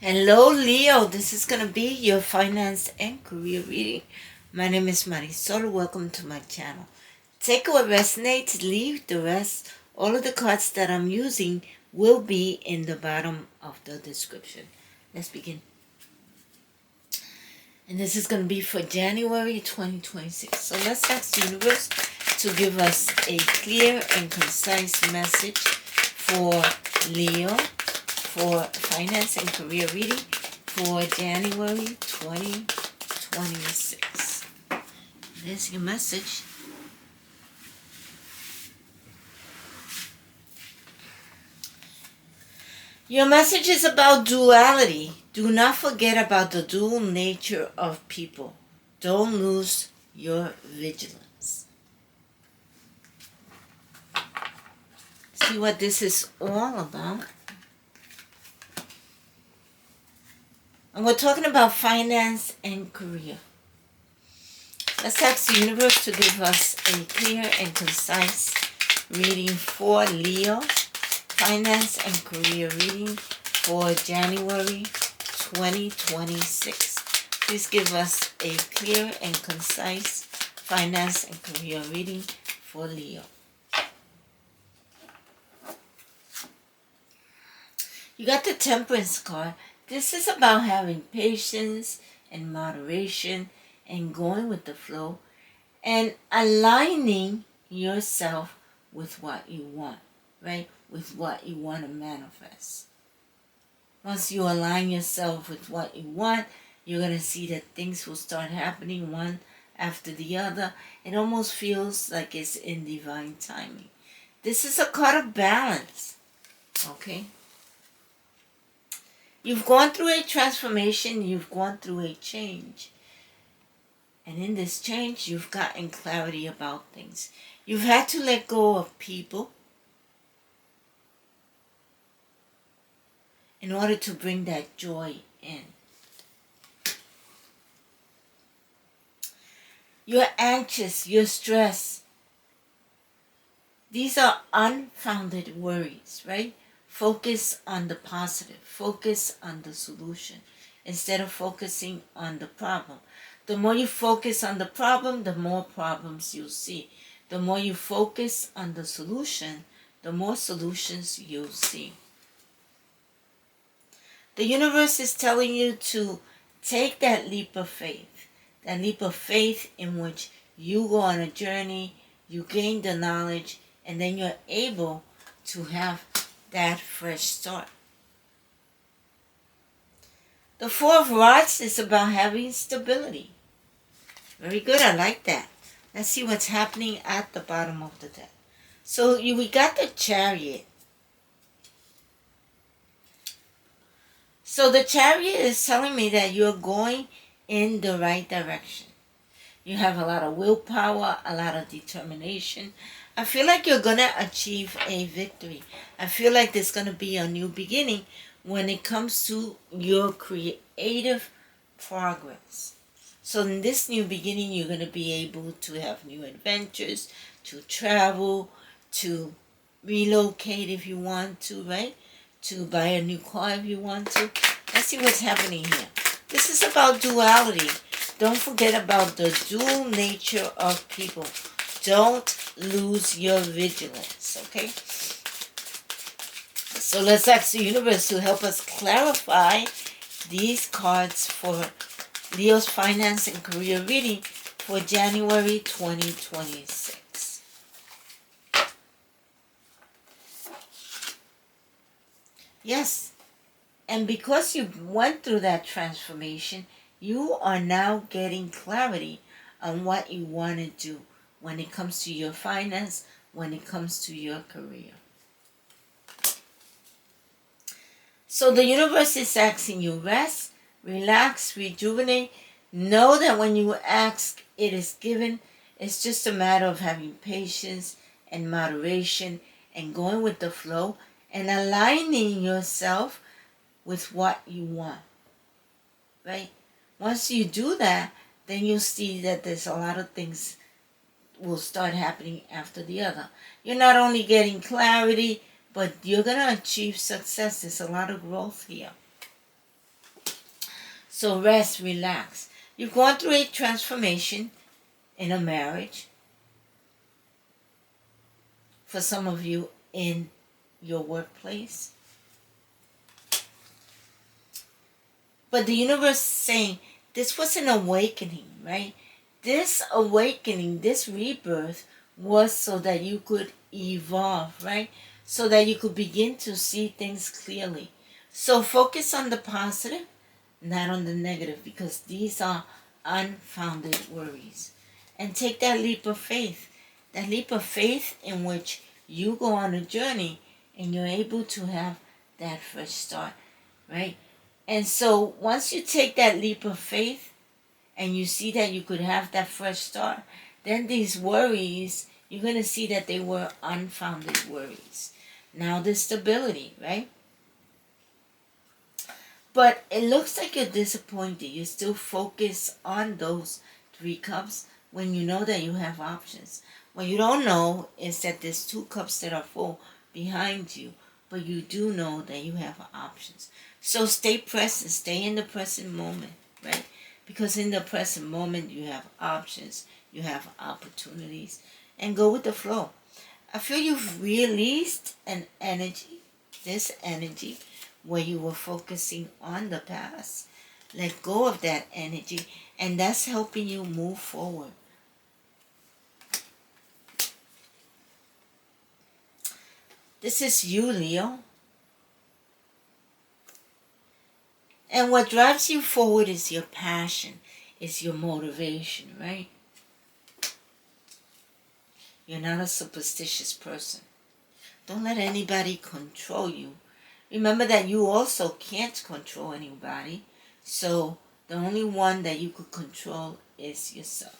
Hello, Leo. This is going to be your finance and career reading. My name is Marisol. Welcome to my channel. Take what resonates, leave the rest. All of the cards that I'm using will be in the bottom of the description. Let's begin. And this is going to be for January 2026. So let's ask the universe to give us a clear and concise message for Leo for finance and career reading for January 2026. There's your message. Your message is about duality. Do not forget about the dual nature of people. Don't lose your vigilance. See what this is all about. And we're talking about finance and career. Let's ask the universe to give us a clear and concise reading for Leo. Finance and career reading for January 2026. Please give us a clear and concise finance and career reading for Leo. You got the Temperance card. This is about having patience and moderation and going with the flow and aligning yourself with what you want, right? With what you want to manifest. Once you align yourself with what you want, you're going to see that things will start happening one after the other. It almost feels like it's in divine timing. This is a card of balance, okay? You've gone through a transformation, you've gone through a change. And in this change, you've gotten clarity about things. You've had to let go of people in order to bring that joy in. You're anxious, you're stressed. These are unfounded worries, right? Focus on the positive. Focus on the solution instead of focusing on the problem. The more you focus on the problem, the more problems you'll see. The more you focus on the solution, the more solutions you'll see. The universe is telling you to take that leap of faith. That leap of faith in which you go on a journey, you gain the knowledge, and then you're able to have that fresh start. The Four of Rods is about having stability. Very good, I like that. Let's see what's happening at the bottom of the deck. So we got the Chariot. So the Chariot is telling me that you're going in the right direction. You have a lot of willpower, a lot of determination. I feel like you're going to achieve a victory. I feel like there's going to be a new beginning when it comes to your creative progress. So in this new beginning, you're going to be able to have new adventures, to travel, to relocate if you want to, right? To buy a new car if you want to. Let's see what's happening here. This is about duality. Don't forget about the dual nature of people. Don't lose your vigilance, okay? So let's ask the universe to help us clarify these cards for Leo's finance and career reading for January 2026. Yes, and because you went through that transformation, you are now getting clarity on what you want to do when it comes to your finance, when it comes to your career. So the universe is asking you rest, relax, rejuvenate. Know that when you ask, it is given. It's just a matter of having patience and moderation and going with the flow and aligning yourself with what you want, right? Once you do that, then you'll see that there's a lot of things will start happening after the other. You're not only getting clarity, but you're going to achieve success. There's a lot of growth here. So rest, relax. You've gone through a transformation in a marriage. For some of you in your workplace. But the universe is saying this was an awakening, right? This awakening, this rebirth was so that you could evolve, right? So that you could begin to see things clearly. So focus on the positive, not on the negative, because these are unfounded worries. And take that leap of faith. That leap of faith in which you go on a journey and you're able to have that fresh start, right? And so once you take that leap of faith and you see that you could have that fresh start, then these worries, you're going to see that they were unfounded worries. Now the stability, right? But it looks like you're disappointed. You still focus on those 3 cups when you know that you have options. What you don't know is that there's 2 cups that are full behind you, but you do know that you have options. So stay present, stay in the present moment, right? Because in the present moment you have options, you have opportunities, and go with the flow. I feel you've released an energy, this energy, where you were focusing on the past. Let go of that energy, and that's helping you move forward. This is you, Leo. And what drives you forward is your passion, is your motivation, right? You're not a superstitious person. Don't let anybody control you. Remember that you also can't control anybody. So the only one that you could control is yourself.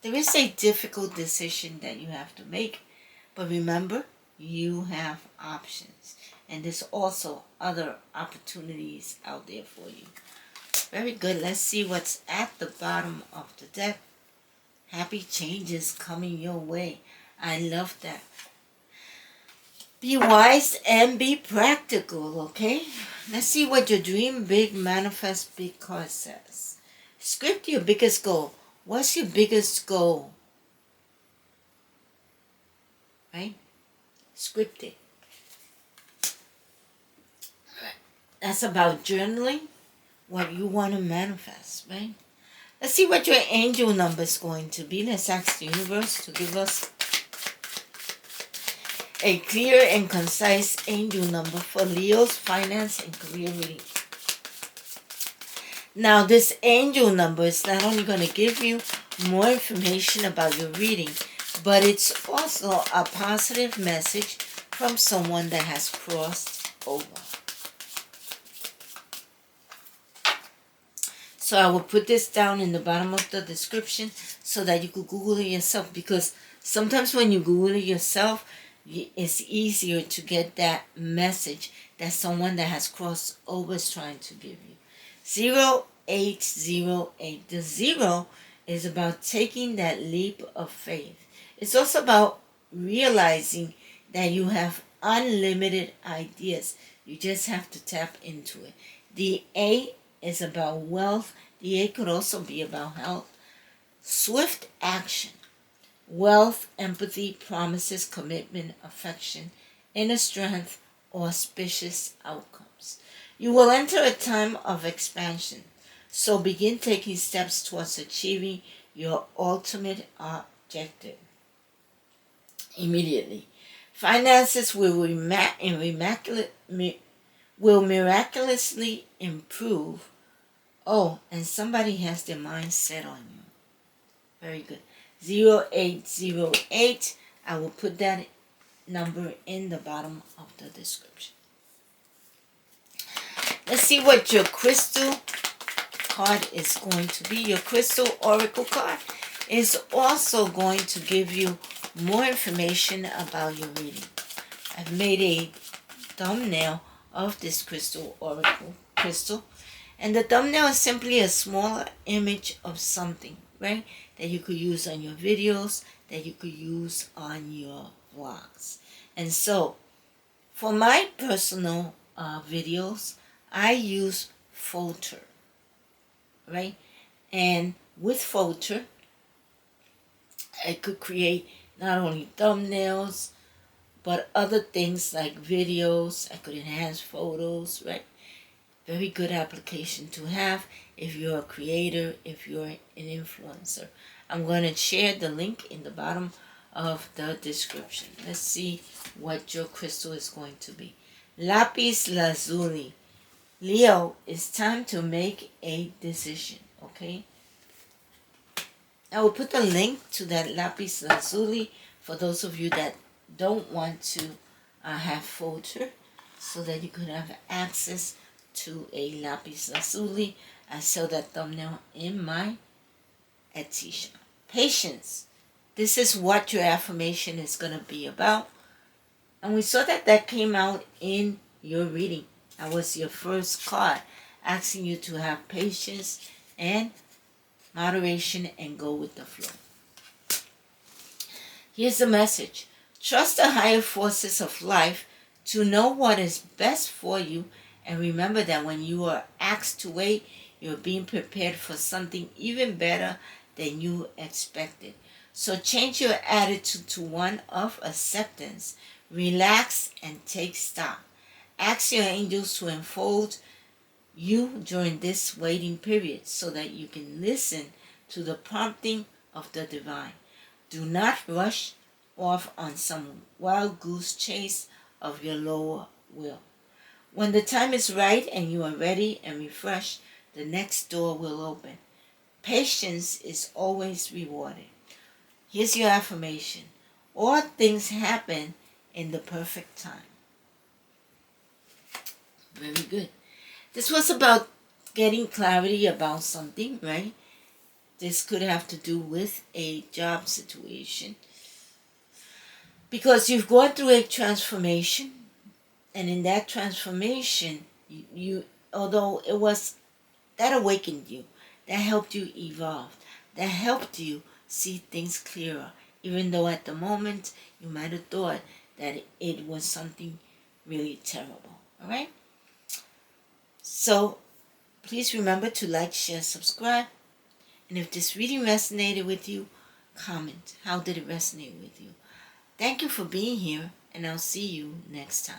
There is a difficult decision that you have to make. But remember, you have options. And there's also other opportunities out there for you. Very good. Let's see what's at the bottom of the deck. Happy changes coming your way. I love that. Be wise and be practical, okay? Let's see what your dream big, manifest big card says. Script your biggest goal. What's your biggest goal? Right? Script it. That's about journaling what you want to manifest, right? Let's see what your angel number is going to be. Let's ask the universe to give us a clear and concise angel number for Leo's finance and career reading. Now, this angel number is not only going to give you more information about your reading, but it's also a positive message from someone that has crossed over. So I will put this down in the bottom of the description so that you could Google it yourself, because sometimes when you Google it yourself, it's easier to get that message that someone that has crossed over is trying to give you. 0808. The 0 is about taking that leap of faith. It's also about realizing that you have unlimited ideas. You just have to tap into it. The A is about wealth. The A could also be about health. Swift action. Wealth, empathy, promises, commitment, affection, inner strength, auspicious outcomes. You will enter a time of expansion. So begin taking steps towards achieving your ultimate objective immediately. Finances will miraculously improve. Oh, and somebody has their mind set on you. Very good. 0808. I will put that number in the bottom of the description. Let's see what your crystal card is going to be. Your crystal oracle card is also going to give you more information about your reading. I've made a thumbnail of this crystal oracle crystal, and the thumbnail is simply a small image of something, right, that you could use on your videos, that you could use on your vlogs. And so for my personal videos, I use filter, right? And with filter, I could create not only thumbnails, but other things like videos. I could enhance photos, right? Very good application to have if you're a creator, if you're an influencer. I'm going to share the link in the bottom of the description. Let's see what your crystal is going to be. Lapis Lazuli. Leo, it's time to make a decision, okay? I will put the link to that Lapis Lazuli for those of you that don't want to have filter, so that you could have access to a Lapis Lazuli. I sell that thumbnail in my Etsy shop. Patience. This is what your affirmation is going to be about. And we saw that came out in your reading. That was your first card, asking you to have patience and moderation and go with the flow. Here's the message. Trust the higher forces of life to know what is best for you, and remember that when you are asked to wait, you're being prepared for something even better than you expected. So change your attitude to one of acceptance. Relax and take stock. Ask your angels to unfold you during this waiting period so that you can listen to the prompting of the divine. Do not rush off on some wild goose chase of your lower will. When the time is right and you are ready and refreshed, the next door will open. Patience is always rewarded. Here's your affirmation. All things happen in the perfect time. Very good. This was about getting clarity about something, right? This could have to do with a job situation. Because you've gone through a transformation, and in that transformation, you although it was that awakened you, that helped you evolve, that helped you see things clearer, even though at the moment you might have thought that it was something really terrible. All right? So please remember to like, share, subscribe. And if this reading resonated with you, comment. How did it resonate with you? Thank you for being here, and I'll see you next time.